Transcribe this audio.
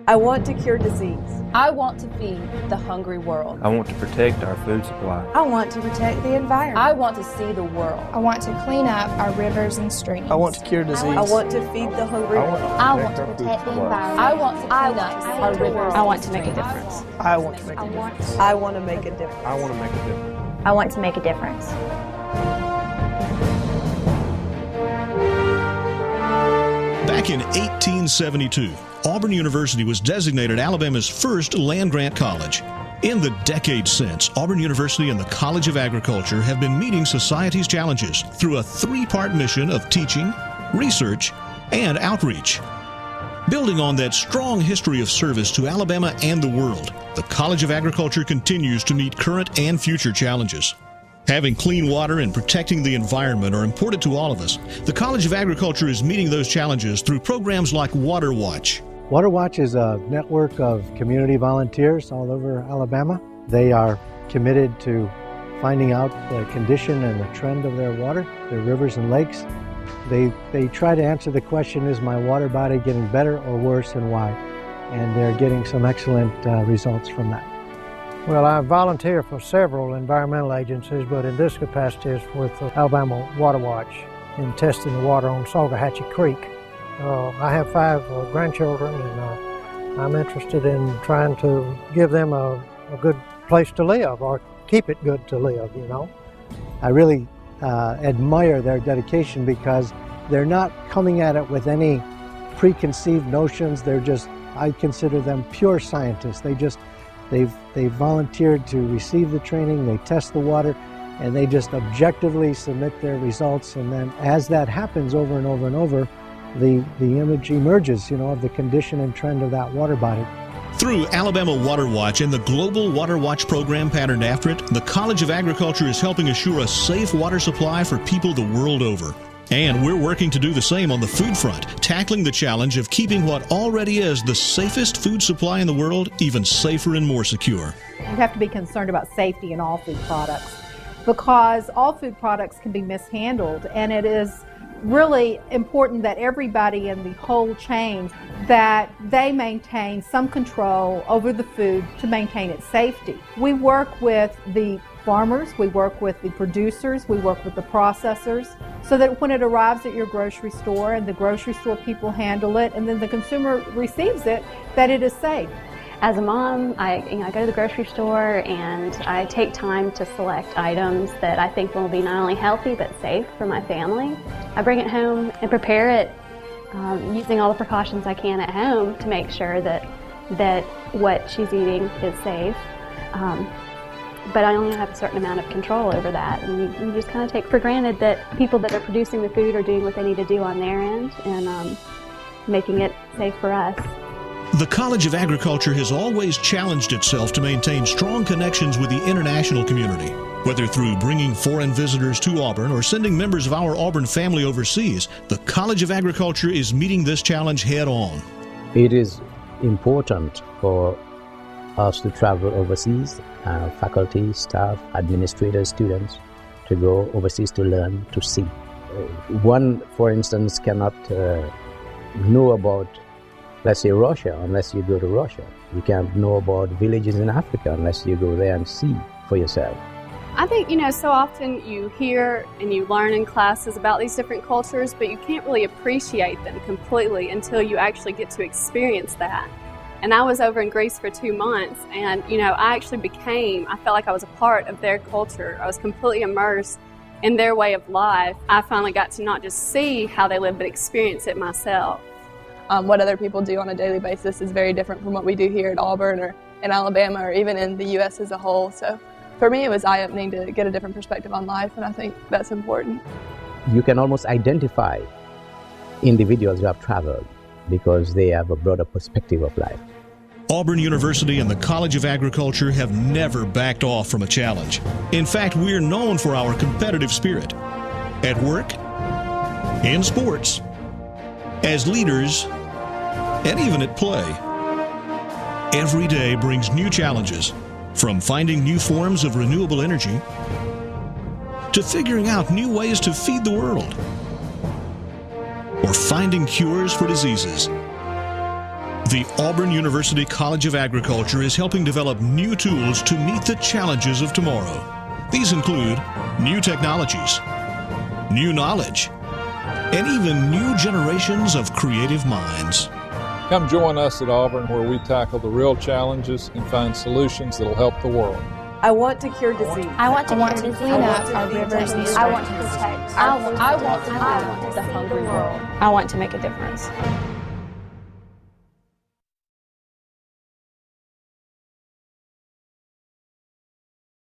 I want to cure disease. I want to feed the hungry world. I want to protect our food supply. I want to protect the environment. I want to see the world. I want to clean up our rivers and streams. I want to cure disease. I want to feed the hungry world. I want to protect the environment. I want to clean up our rivers. I want to make a difference. I want to make a difference. I want to make a difference. I want to make a difference. I want to make a difference. Back in 1872, Auburn University was designated Alabama's first land-grant college. In the decades since, Auburn University and the College of Agriculture have been meeting society's challenges through a three-part mission of teaching, research, and outreach. Building on that strong history of service to Alabama and the world, the College of Agriculture continues to meet current and future challenges. Having clean water and protecting the environment are important to all of us. The College of Agriculture is meeting those challenges through programs like Water Watch. Water Watch is a network of community volunteers all over Alabama. They are committed to finding out the condition and the trend of their water, their rivers and lakes. They try to answer the question, is my water body getting better or worse, and why? And they're getting some excellent results from that. Well, I volunteer for several environmental agencies, but in this capacity is with Alabama Water Watch in testing the water on Saltahatchee Creek. I have 5 grandchildren, and I'm interested in trying to give them a good place to live, or keep it good to live, you know. I really admire their dedication because they're not coming at it with any preconceived notions. They're just, I consider them pure scientists. They've volunteered to receive the training, they test the water, and they just objectively submit their results. And then as that happens over and over and over, the image emerges, you know, of the condition and trend of that water body. Through Alabama Water Watch and the Global Water Watch program patterned after it, the College of Agriculture is helping assure a safe water supply for people the world over. And we're working to do the same on the food front, tackling the challenge of keeping what already is the safest food supply in the world even safer and more secure. You have to be concerned about safety in all food products, because all food products can be mishandled, and it is really important that everybody in the whole chain, that they maintain some control over the food to maintain its safety. We work with the farmers, we work with the producers, we work with the processors, so that when it arrives at your grocery store and the grocery store people handle it and then the consumer receives it, that it is safe. As a mom, I go to the grocery store and I take time to select items that I think will be not only healthy but safe for my family. I bring it home and prepare it using all the precautions I can at home to make sure that what she's eating is safe. But I only have a certain amount of control over that, and you just kind of take for granted that people that are producing the food are doing what they need to do on their end and making it safe for us. The College of Agriculture has always challenged itself to maintain strong connections with the international community. Whether through bringing foreign visitors to Auburn or sending members of our Auburn family overseas, the College of Agriculture is meeting this challenge head on. It is important for us to travel overseas, faculty, staff, administrators, students, to go overseas to learn, to see. One, for instance, cannot know about, let's say, Russia unless you go to Russia. You can't know about villages in Africa unless you go there and see for yourself. I think, so often you hear and you learn in classes about these different cultures, but you can't really appreciate them completely until you actually get to experience that. And I was over in Greece for 2 months, and I felt like I was a part of their culture. I was completely immersed in their way of life. I finally got to not just see how they live, but experience it myself. What other people do on a daily basis is very different from what we do here at Auburn or in Alabama or even in the U.S. as a whole. So for me, it was eye-opening to get a different perspective on life, and I think that's important. You can almost identify individuals who have traveled because they have a broader perspective of life. Auburn University and the College of Agriculture have never backed off from a challenge. In fact, we're known for our competitive spirit. At work, in sports, as leaders, and even at play. Every day brings new challenges, from finding new forms of renewable energy to figuring out new ways to feed the world. or finding cures for diseases. The Auburn University College of Agriculture is helping develop new tools to meet the challenges of tomorrow. These include new technologies, new knowledge, and even new generations of creative minds. Come join us at Auburn, where we tackle the real challenges and find solutions that will help the world. I want to cure disease. I want to clean up our rivers and streams. I want to protect. I want to feed the hungry world. I want to make a difference.